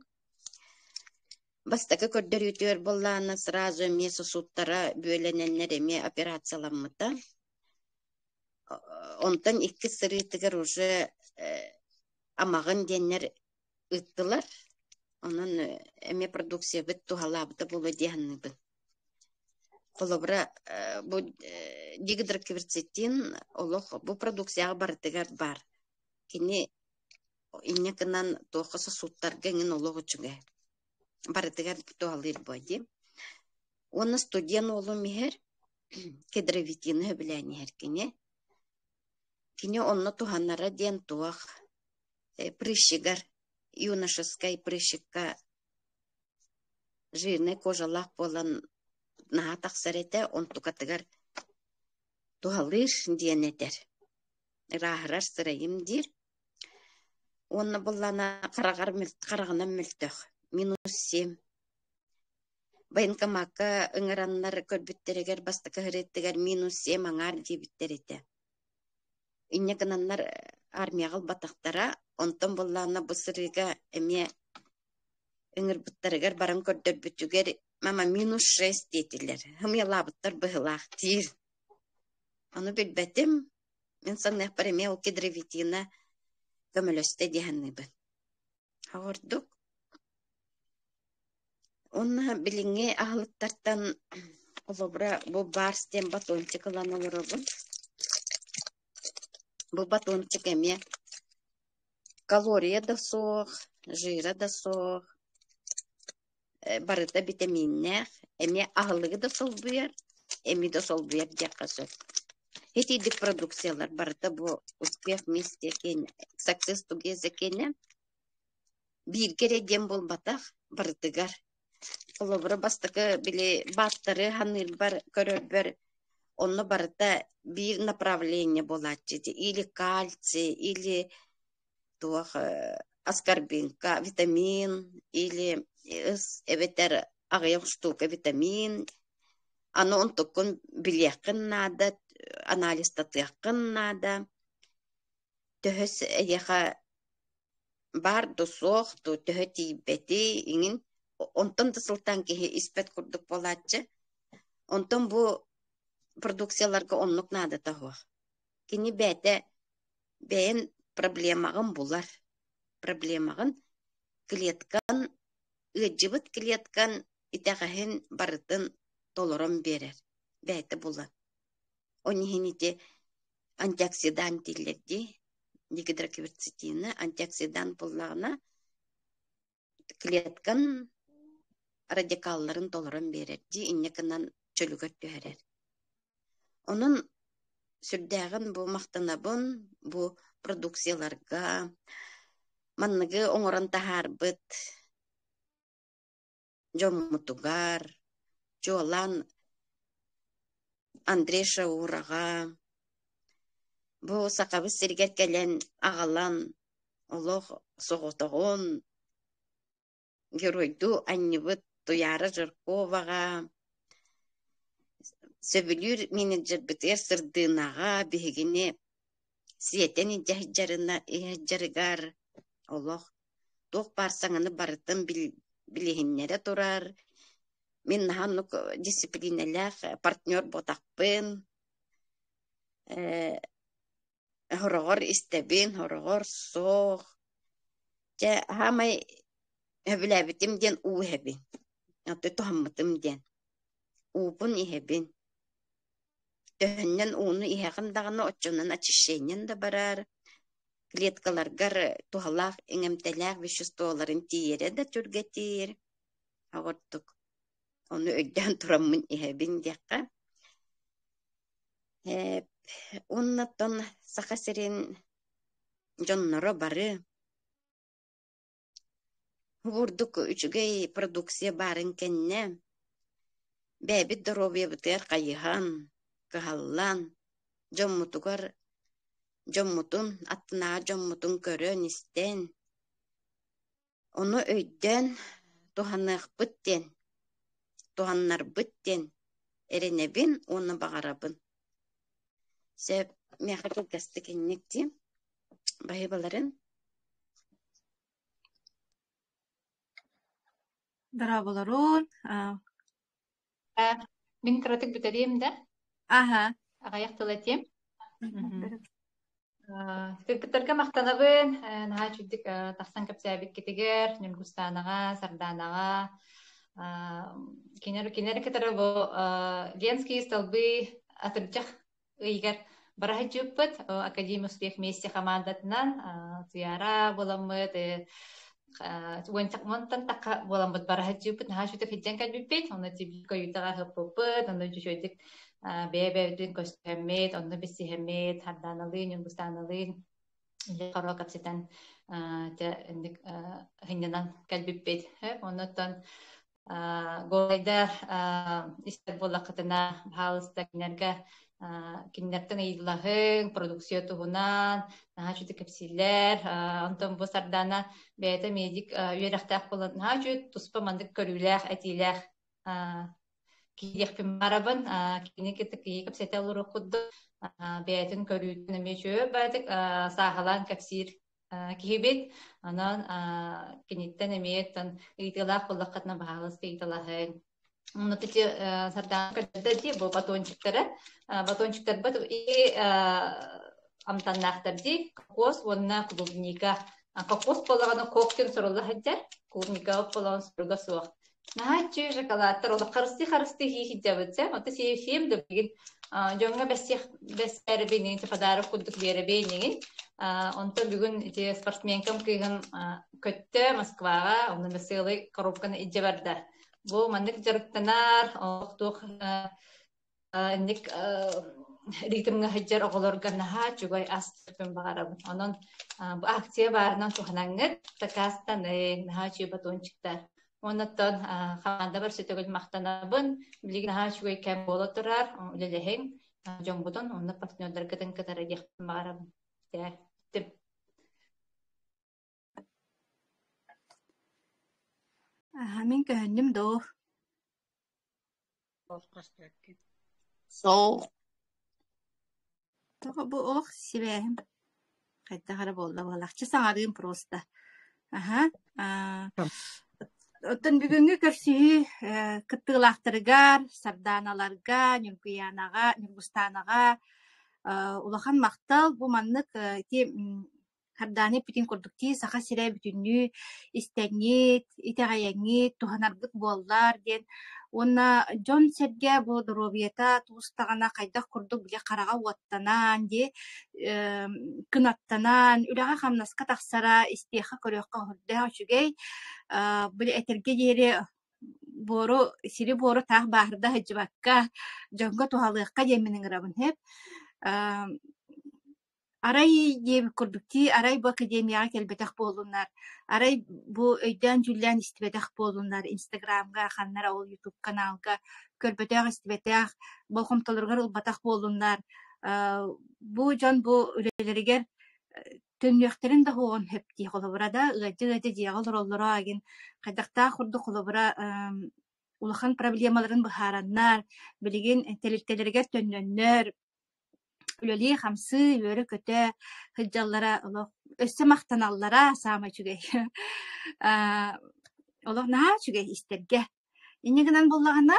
D: Бастакы көрдөр ütөр болланы сразу эме сосудтара бөлененнер эме операцияланмыта. Онтан 2 сырытыгар уже амагын деннер ыттылар. Онан эме продукция бит тухалабыта болу дегеннибин. Колобра бу дигидрокверцетин олох бу продукцияга бартыгар бар. Кини иннекынан тоқы сосудтарга ген олох үчүгө. Барытыгар туалыр боди. Оны студент олу мехер кедровитины билен херкине. Кине онны туханнара ден туах прыщигар юношеской прыщикка жирный кожалак болан наha тахсарете он тукатыгар тухалыр диенетер. Рахарар сырайым дир. Онны боллана караганан мөлтөх. -7. Байынкамакка ыңыраннар көрбүттерегер бастыка хыреттегер -7 аңар дебиттерете. Инне кынаннар армиягыл батактара, онтон боллана бысырыга эме ыңырбыттарыгар баран көрдөрбүтүгер мама -6 детилер. Хымялабыттар быһылаах тир. Аны билбетим, мен саннах бар эме ол кедровитина көмөлөстө дегеннибин. Хагордук. Онна билинге ахлыктартан олобра бу барстен батончик аланаларыбын. Бу батончик эме калория да соқ, жира да соқ, барыта витаминнер, эме ахлыгы да сол буяр, эми да сол буяр дякасы. Хетидик продукциялар барыта бу успех вместе кен, success together кене. Бир кере дем болбатах барытыгар. Олобра бастыкы биле баттары ханыр бар көрөр онно барыта бир направление болачы. Или кальций, или туах аскорбинка, витамин, или эветер агыяк штука витамин. Аны он токун билякын надо, анализ татыякын надо. Төһөс эяха бар досох, төһө тибети, иңин онтон да сылтан кеһи испет курдук болачы. Онтон бу продукцияларга оннук надо тахуах. Kini bäte bäen проблемагын булар. Проблемагын клеткан ыджыбыт клеткан итәгәһен барытын толорон берер. Бәйте булар. Онихините антиоксидант дилерди, дигидрокверцетина, антиоксидант буллагына клеткан радикалларын толорон берер. Ди иннекынан чөлүгөр төһәрер. Onun сүрдәгын бу мактанабын, бу продукцияларга манныгы оңорон тахарбыт жоммутугар, жолан Андрей Шаурага, бу сакабы сиргер келен агалан олох соғотоғон, геройду анныбыт Туяра Жирковага, сөбүлүр менеджер битер сырдынага бигине сиетен иһэджарыгар олох туох барсаңаны барытын билиһиннере турар. Мен наханнук дисциплиналах партнер ботакпын, хорогор истебин, хорогор соох. Же хамай хөбүләбитим ден уһебин. Аты тухаммытым ден. Упун иһебин. Төхіннен уыны иһәғін дағыны отчонын очищениен да барар. Клеткаларгар тухалақ эңемтеләқ веществоларын тиере да түргетир. Ағырттық. Оны өйден турамын иһәбин дияққа. Оннаттан сақасырын жоннары бары. Хубурдық үчігей продукция барын кенне. Бәбіт доробия бітер қайыған. Кахаллан, жоммутугар, жоммутун, аттына жоммутун көрөн истен. Оны өйден туханнақ бүттен, туханнар бүттен, эренебин, оны бағарабын. Сөп, меқақыл касты кеннекти, байыбаларын.
E: Дарабаларун.
B: Мен кратык бітірейім да?
E: Аха.
B: Ағаяқ тылатем. Кыргыттарга мақтанабын, наға чүрдік тақсан кәпсәбет кетегер, Нюргустанаға, Сарданаға. Кенері кетері бұл Ленские столбы атырчақ ұйгар барахы жүппіт, Академия успех вместе командатынан Туяра боламыд, Уэнтақмонтан таққа боламыд барахы жүппіт, наға чүрдік хеджен кәлбіппет, оны тибік ойытаға хыппыппыт, оны жүшөйдік бәбәдін көстәмет, оны бісіхемет, харданалын, юнгустаналын, қаруа капсетен хинненан кәлбіппет. Онытан голайдар істер болақытына бағалыста кенерге кенерттен ейлағын, продукция туғынан, наға жүді кәпсилер, онтан бұл сардана бәйті медик үйерақтақ болын, наға жүд тұспа мандық көріләқ, әтиләқ, киехпин барабын, кини кетик кепсете олур окудду, бәйтін көрүйтін эмечөө бәдік, сағалан кәпсир кихибет, анан киниттен эметтен ыйтылақ болаққатна бағалыс ыйтылағын. Оны тіте сардан көрді бұл батончиктары, батончиктар бұд и амтаннақтар ди, кокос, онна клубника. Кокос болағаны коктен сұрылы хәддер, клубника болағын сұрылға суақ. Нахачы шоколадтар, ол қарысты хейхи жабытса, оты сейфем дөбеген жоңға бәсәрі бейнеген, подарок күддік бері бейнеген. Онты бүгін спортсменкам күйген көтті Москваға, оның бәсілі коробканы иджа барды. Бұл мандық жарықтанар, оқтуқ әндік ритмға хәджар оғылырға наға жүгай астырпен бағарабын. Оның бұл акция барынан тұханаңыр, такастан наға жүй батончиктар. Онаттан қаманда бар сөтөгіл мақтанабын, білеген аға жүгей кәм болы тұрар, үлелеген жон бұдан, оны партнердар кітін кітары ектім бағарабын. Тәттім.
E: Мен көхіндім доғ.
D: Соу.
E: Тоғы бұл оқ себәйім. Қайда қара болды бағалақчы саңарығым просто. Оттан бүгінгі көрсігі кыттығылақтырығар, Сарданаларға, Нюргустанаға, улахан мактал бу маннык ти харданы бүтүн курдукти саха сире бүтүннү истеңит итагаяңит туханаргыт боллар ден онна Джон Серге бу дробиета тустагана кайдах курдук биле карага уаттанан де кынаттанан үрага хамнаска тахсара истеха көрөккө хүрдэ чүгей бу этерге жери бору сири бору тах баарда хыжбакка жонго тухалыакка жеминин рабын хеп арай дебик курдукти арай бу академияга келбетах болунар арай бу өйдөн жүллән истебетах болунар инстаграмга ханнар ол ютуб каналга көрбетах истебетах болхомтолоргар ылбатах болунар бу жон бу үлелеригер төннөктерин да хоон хепти холобурада ыжы диягыл роллоро агин кайдакта курду холобура улахан проблемаларын бахараннар билигин интеллектелерге төннөннөр үлөли хамсы өрө көтө хыджаллара өссө мактаналлара саама чүгей олох наа чүгей истерге иннигинен боллагана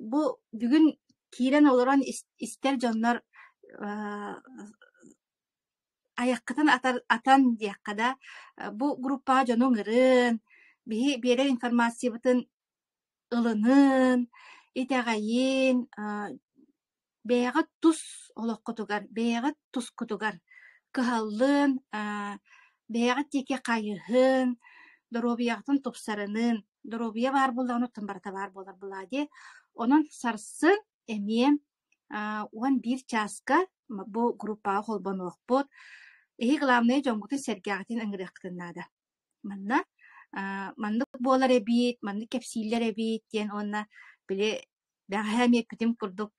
E: бу бүгүн киирен олорон истер жоннор аяккытын атан дияккада бу группа жонун ырын бире информациябытын ылынын итагайын бэйэҕэ тус олохкотугар бэйэҕэ тускутугар кыһаллыын бэйэҕэ тиэки хайыһын доробуйахтын тупсарынын доробуйа баар буллагын оттон барата баар болар булаади онон сарсын эмиэм уан бир чааска бу группаға холбонуохпут эһи главное жоңгутун сергиагатын ыҥырыахтыннаада манна маннык буолар эбит маннык кепсииллер эбит диэн онна биле бэҕэһэмиэк бүтүм курдук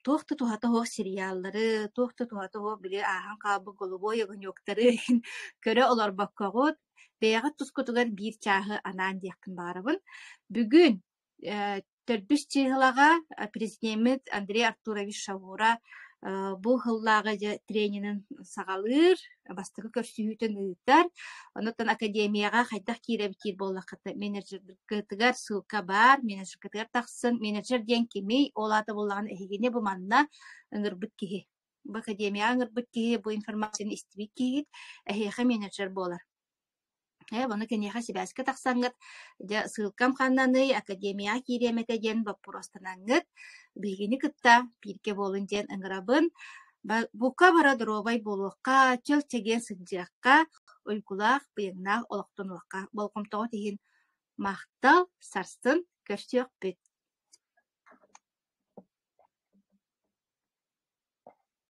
E: туохта тухата хоох сериаллары туохта тухата хоох биле аахан хаабы голубой огоньоктары көрө олорбоккоҕут бэйэҕэ тускутугар биир чааһы анаан диэхпин баарабын бүгүн төрдүс чыыһылаҕа президентimiz Андрей Артурович Шавура бу хыллаага тренинин сагалыыр бастыгы көрсүүтүн ыыттар онуттан академияга хайдах кииребитир боллаккыты менеджердыгар ссылка бар менеджердыгар тахсын менеджер диэн кими олаата боллаган эхигине бу манна ыҥырбыт киһи бу академияга ыҥырбыт киһи бу информацияны истибит киһит эхиэхэ менеджер болар бону кенеха сибэске тахсаңгыт ссылкам ханнаны академияга киириэмэтэ диэн вопростанаңгыт билгини кытта пирке болун диэн ыҥырабын бука бара дробай болуокка чөл чеген сылдьыакка ойгулаах быйыңнаах олохтонуокка болхомтоҕо тиһин махтал сарсын көрсүөхпүт